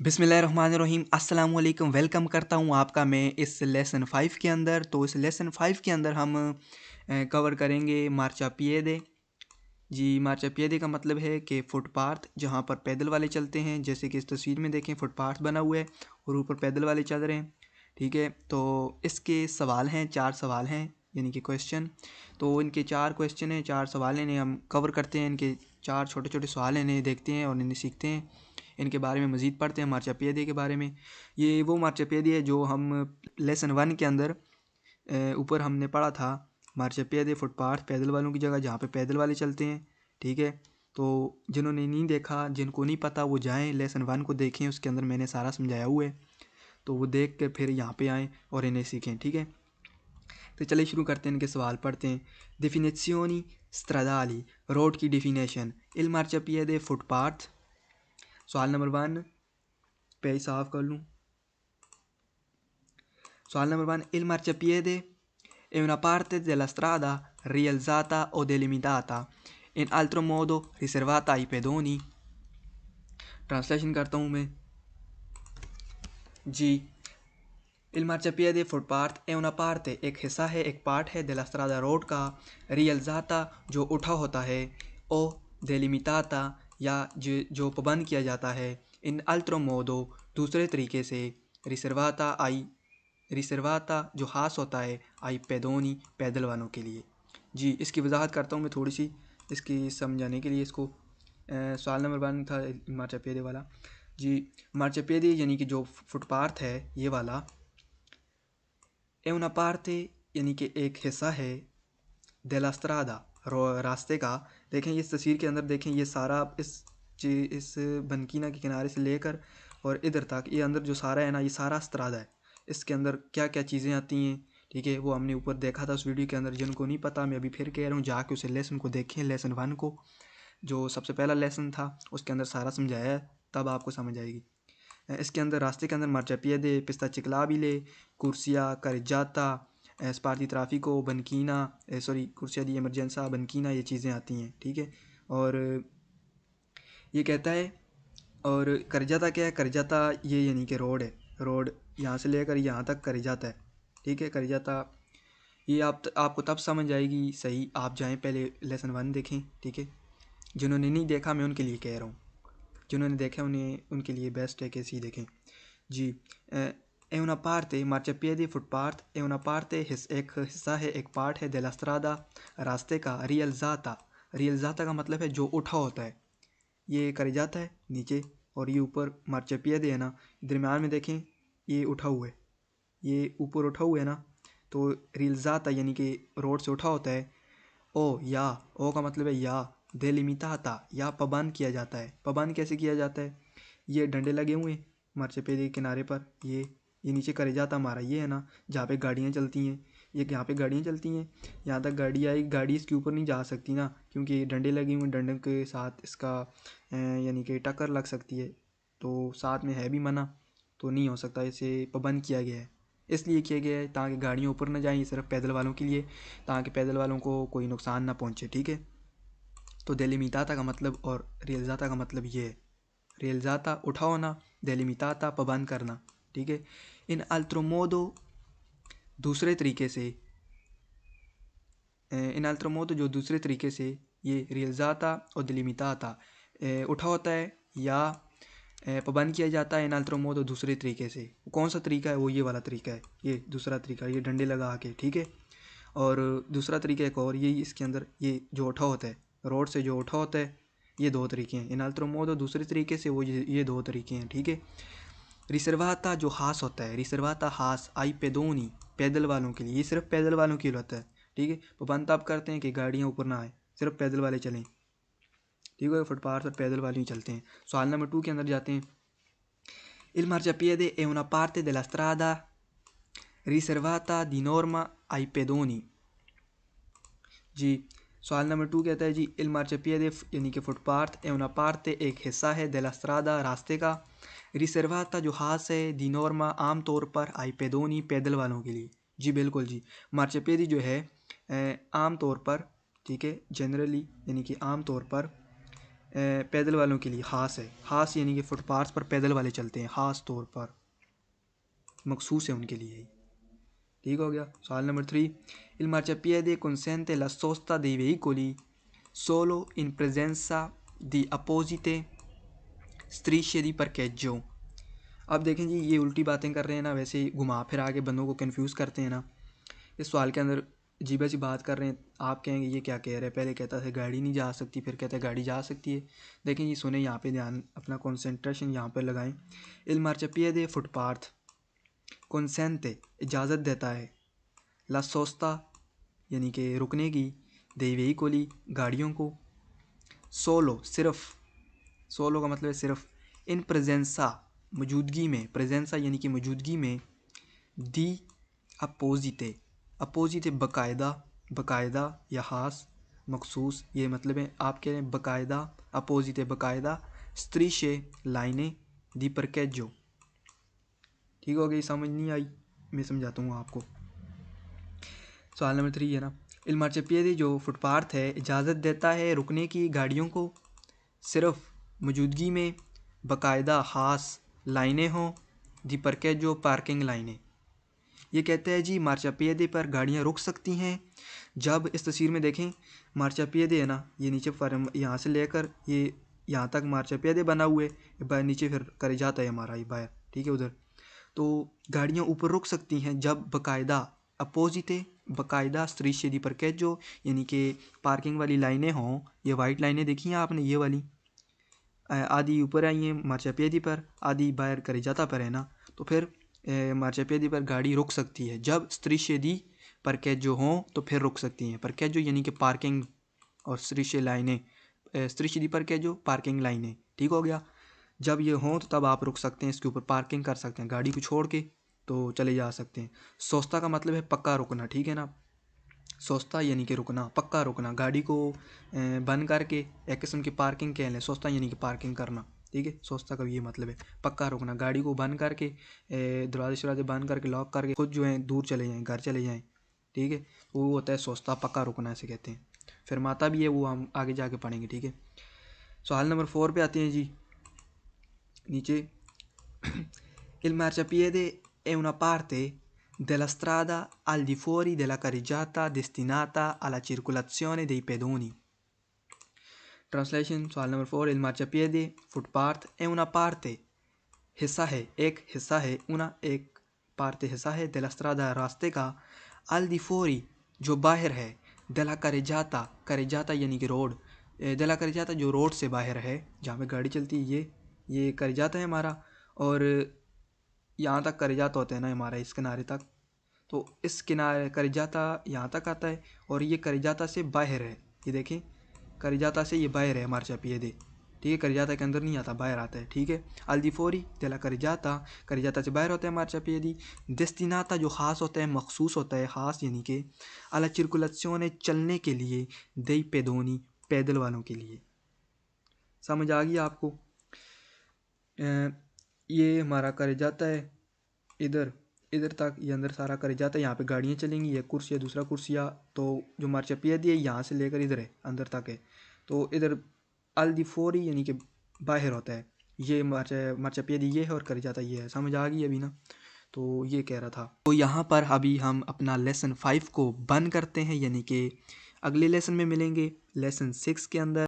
बिस्मिल्लाहिर्रहमानिर्रहीम अस्सलाम वालेकुम। वेलकम करता हूँ आपका मैं इस लेसन 5 के अंदर। तो इस लेसन 5 के अंदर हम कवर करेंगे मार्चापिएडे। जी, मार्चापिएडे का मतलब है कि फुटपाथ जहाँ पर पैदल वाले चलते हैं। जैसे कि इस तस्वीर में देखें, फुटपाथ बना हुआ है और ऊपर पैदल वाले चल रहे हैं। ठीक है, तो इसके सवाल हैं, 4 सवाल हैं यानी कि क्वेश्चन। तो इनके 4 क्वेश्चन हैं, 4 सवाल हैं, इन्हें हम कवर करते हैं। इनके 4 छोटे छोटे सवाल हैं, इन्हें देखते हैं और इन्हें सीखते हैं। इनके बारे में मज़ीद पढ़ते हैं मार्चापिएडे के बारे में। ये वो मार्चापिएडे है जो हम लेसन 1 के अंदर ऊपर हमने पढ़ा था। मार्चापिएडे फुटपाथ पैदल वालों की जगह जहाँ पे पैदल वाले चलते हैं। ठीक है, तो जिन्होंने नहीं देखा, जिनको नहीं पता, वो जाएं लेसन 1 को देखें। उसके अंदर मैंने सारा समझाया हुआ है, तो वो देख कर फिर यहाँ पे आएँ और इन्हें सीखें। ठीक है, तो चलिए शुरू करते हैं, इनके सवाल पढ़ते हैं। डिफिनेzioni stradali, रोड की डिफिनेशन। इल मार्चापिएडे फुटपाथ। सवाल नंबर 1 पे ही साफ कर लूँ। सवाल number 1, il marciapiede è una parte della strada rialzata o delimitata, in altro modo riservata ai pedoni। Translation करता हूँ मैं जी। il marciapiede footpath è una parte, एक हिस्सा है, एक पार्ट है, della strada रोड का, rialzata जो उठा होता है, o delimitata या जो पाबंद किया जाता है, in altro modo दूसरे तरीके से, रिसर्वाता जो खास होता है, आई पेदोनी पैदल वालों के लिए। जी, इसकी वजाहत करता हूँ मैं थोड़ी सी इसकी समझाने के लिए। इसको सवाल नंबर 1 था मार्चापिएडे वाला। जी, मार्चापिएडे यानी कि जो फुटपाथ है ये वाला, ए una parte यानी कि एक हिस्सा है, डेला स्ट्रादा रास्ते का। देखें इस तस्वीर के अंदर, देखें ये सारा इस बनकीना के किनारे से लेकर और इधर तक, ये अंदर जो सारा है ना, ये सारा स्त्रादा है। इसके अंदर क्या क्या चीज़ें आती हैं, ठीक है, वो हमने ऊपर देखा था उस वीडियो के अंदर। जिनको नहीं पता, मैं अभी फिर कह रहा हूँ, जाके उसे लेसन को देखें, लेसन 1 को, जो सबसे पहला लेसन था उसके अंदर सारा समझाया है, तब आपको समझ आएगी। इसके अंदर रास्ते के अंदर मार्चापिएडे, पिस्ता चिकलाबिले, कुर्सिया करजाता, स्पार्ती ट्राफिको, बनकीना, सॉरी कुर्सिया दी एमरजेंसा, बनकीना, ये चीज़ें आती हैं। ठीक है, और ये कहता है, और करजाता क्या है, करजाता ये यानी कि रोड है। रोड यहाँ से लेकर यहाँ तक करजाता है। ठीक है, करजाता ये आपको तब समझ आएगी सही, आप जाएं पहले लेसन 1 देखें। ठीक है, जिन्होंने नहीं देखा मैं उनके लिए कह रहा हूँ, जिन्होंने देखा उन्हें उनके लिए बेस्ट है कि इसी देखें। जी, è una parte, marciapiedi footpath, è una parte एक हिस्सा है, एक पार्ट है, della strada रास्ते का, rialzata, rialzata का मतलब है जो उठा होता है। ये कर जाता है नीचे और ये ऊपर मार्चापिएडे है ना, दरम्यान में देखें ये उठा हुआ है, ये ऊपर उठा हुआ है ना, तो रिलजाता यानी कि रोड से उठा होता है। ओ का मतलब है या, देलिमिताता या पाबंद किया जाता है। पाबंद कैसे किया जाता है, ये डंडे लगे हुए हैं मार्चापिएडे के किनारे पर। ये नीचे करे जाता हमारा ये है ना, जहाँ पे गाड़ियाँ चलती हैं, ये यहाँ पे गाड़ियाँ चलती हैं, यहाँ तक गाड़ी आई, गाड़ी इसके ऊपर नहीं जा सकती ना, क्योंकि डंडे लगे हुए, डंडे के साथ इसका यानी कि टक्कर लग सकती है, तो साथ में है भी मना, तो नहीं हो सकता, इसे पाबंद किया गया है। इसलिए किया गया है ताकि गाड़ियाँ ऊपर ना जाएँ, ये सिर्फ पैदल वालों के लिए, ताकि पैदल वालों को कोई नुकसान ना पहुँचे। ठीक है, तो देलिमिताता का मतलब और रियलजाता का मतलब ये है। रियलजाता उठा होना, देलिमिताता पाबंद करना। ठीक है, इन अल्ट्रोमोदो दूसरे तरीके से, इन अल्ट्रोमोदो जो दूसरे तरीके से, ये रियलजाता और देलिमिताता उठा होता है या पाबंद किया जाता है। इन अल्ट्रोमोदो दूसरे तरीके से, कौन सा तरीका है, वो ये वाला तरीका है, ये दूसरा तरीका, ये डंडे लगा के। ठीक है, और दूसरा तरीका एक और, ये इसके अंदर ये जो उठा होता है, रोड से जो उठा होता है, ये 2 तरीके हैं। इन अल्ट्रोमोदो दूसरे तरीके से, वो ये 2 तरीके हैं। ठीक है, रिसर्वाता जो खास होता है, रिसर्वाता खास, आई पेदोनी पैदल वालों के लिए, ये सिर्फ पैदल वालों के लिए होता है। ठीक है, पाबंद तब करते हैं कि गाड़ियाँ ऊपर ना आए, सिर्फ पैदल वाले चलें। ठीक है, फुटपाथ पर पैदल वाले ही चलते हैं। सवाल नंबर 2 के अंदर जाते हैं। Il marciapiede è una parte della strada riservata di norma ai pedoni। जी, सवाल नंबर 2 कहता है जी, इल मार्चापिएडे यानी कि फुटपाथ, ए una parte एक हिस्सा है, della strada रास्ते का, रिसर्वाता जो खास है, दी नॉर्मा आम तौर पर, आई पेदोनी पैदल वालों के लिए। जी बिल्कुल जी, मार्चापिएडे जो है आम तौर पर, ठीक है, जनरली यानी कि आम तौर पर पैदल वालों के लिए ख़ास है। ख़ास यानी कि फुटपाथ पर पैदल वाले चलते हैं, ख़ास तौर पर मखसूस है उनके लिए। ठीक हो गया। सवाल number 3, il marciapiede consente la sosta dei veicoli solo in presenza di apposite strisce di parcheggio। अब देखें जी, ये उल्टी बातें कर रहे हैं ना, वैसे ही घुमा फिरा के बंदों को कन्फ्यूज़ करते हैं ना। इस सवाल के अंदर अजीब सी बात कर रहे हैं। आप कहेंगे ये क्या कह रहे हैं, पहले कहता था गाड़ी नहीं जा सकती, फिर कहता है गाड़ी जा सकती है। देखें जी, सुने यहाँ पे, ध्यान अपना कंसंट्रेशन यहाँ पर लगाएं। il marciapiede फुटपाथ, consente इजाज़त देता है, la sosta यानी कि रुकने की, dei veicoli गाड़ियों को, solo सिर्फ, solo का मतलब है सिर्फ, in presenza मौजूदगी में, प्रेजेंसा यानी कि मौजूदगी में, दी अपोजिटे, अपोजिट बाकायदा, बाकायदा या ख़ास मखसूस, ये मतलब है। आप कह रहे हैं बाकायदा, अपोजिट बाकायदा, स्त्रीशे लाइनें, दी परकेजो। ठीक हो गई, समझ नहीं आई, मैं समझाता हूँ आपको। सवाल नंबर 3 है ना, il marciapiede जो फुटपाथ है इजाज़त देता है रुकने की गाड़ियों को सिर्फ मौजूदगी में बाकायदा ख़ास लाइनें हों, दी परकेजो पार्किंग लाइनें। ये कहते हैं जी मार्चापिएदे पर गाड़ियाँ रुक सकती हैं जब, इस तस्वीर में देखें मार्चापिएदे है ना, ये नीचे फर्म यहाँ से लेकर ये यहाँ तक मार्चापिएदे बना हुए, नीचे फिर कर जाता है हमारा ये बाहर। ठीक है, उधर तो गाड़ियाँ ऊपर रुक सकती हैं जब बाकायदा अपोजिटे, बाकायदा स्त्रीशे दी परकेजो यानी कि पार्किंग वाली लाइनें हों। ये वाइट लाइनें देखी हैं आपने, ये वाली आधी ऊपर आई हैं मार्चापिएदे पर, आधी बाहर करेजाता पर है ना। तो फिर मार्चापिएदे पर गाड़ी रुक सकती है जब स्त्रीशे दी परकेजो हों, तो फिर रुक सकती हैं। परकेजो यानी कि पार्किंग, और स्त्रीशे लाइनें, स्त्रीशे दी परकेजो पार्किंग लाइनें। ठीक हो गया। जब ये हों तो तब आप रुक सकते हैं, इसके ऊपर पार्किंग कर सकते हैं, गाड़ी को छोड़ के तो चले जा सकते हैं। सोस्ता का मतलब है पक्का रुकना। ठीक है ना, सोस्ता यानी कि रुकना, पक्का रुकना, गाड़ी को बंद करके एक किस्म की पार्किंग कह लें। सोस्ता यानी कि पार्किंग करना। ठीक है, सोस्ता का भी ये मतलब है पक्का रुकना, गाड़ी को बंद करके, दरवाजे शराजे बंद करके, लॉक करके खुद जो है दूर चले जाएँ, घर चले जाएँ। ठीक है, वो होता है सोस्ता, पक्का रुकना इसे कहते हैं। फिर माता भी है, वो हम आगे जाके पढ़ेंगे। ठीक है, सवाल नंबर 4 पे आते हैं जी। नीचे il marciapiede è una parte della strada al di fuori della carreggiata destinata alla circolazione dei pedoni। Translation, सवाल नंबर 4, il marciapiede footpath è una parte हिस्सा है, एक हिस्सा है, una एक parte हिस्सा है, della strada रास्ते का, al di fuori जो बाहर है, della carreggiata, carreggiata यानी कि रोड, della carreggiata जो रोड से बाहर है, जहाँ पे गाड़ी चलती है, ये carreggiata है हमारा, और यहाँ तक carreggiata होता है ना हमारा, इस किनारे तक, तो इस किनारे carreggiata यहाँ तक आता है, और ये carreggiata से बाहर है। ये देखें, carreggiata से ये बाहर है marciapiede। ठीक है, carreggiata के अंदर नहीं आता, बाहर आता है। ठीक है, al di fuori della carreggiata, carreggiata से बाहर होता है marciapiede, destinata जो ख़ास होता है, मखसूस होता है, ख़ास यानी कि, alla circolazione चलने के लिए, dei pedoni पैदल वालों के लिए। समझ आ गई आपको? ये हमारा carreggiata है, इधर इधर तक ये अंदर सारा carreggiata है, यहाँ पे गाड़ियाँ चलेंगी, ये कुर्सिया दूसरा कुर्सिया, तो जो marciapiede है यहाँ से लेकर इधर है, अंदर तक है। तो इधर al di fuori यानी कि बाहर होता है, ये marciapiede ये है और carreggiata ये है। समझ आ गई अभी ना? तो ये कह रहा था। तो यहाँ पर अभी हम अपना लेसन 5 को बंद करते हैं, यानी कि अगले लेसन में मिलेंगे लेसन 6 के अंदर।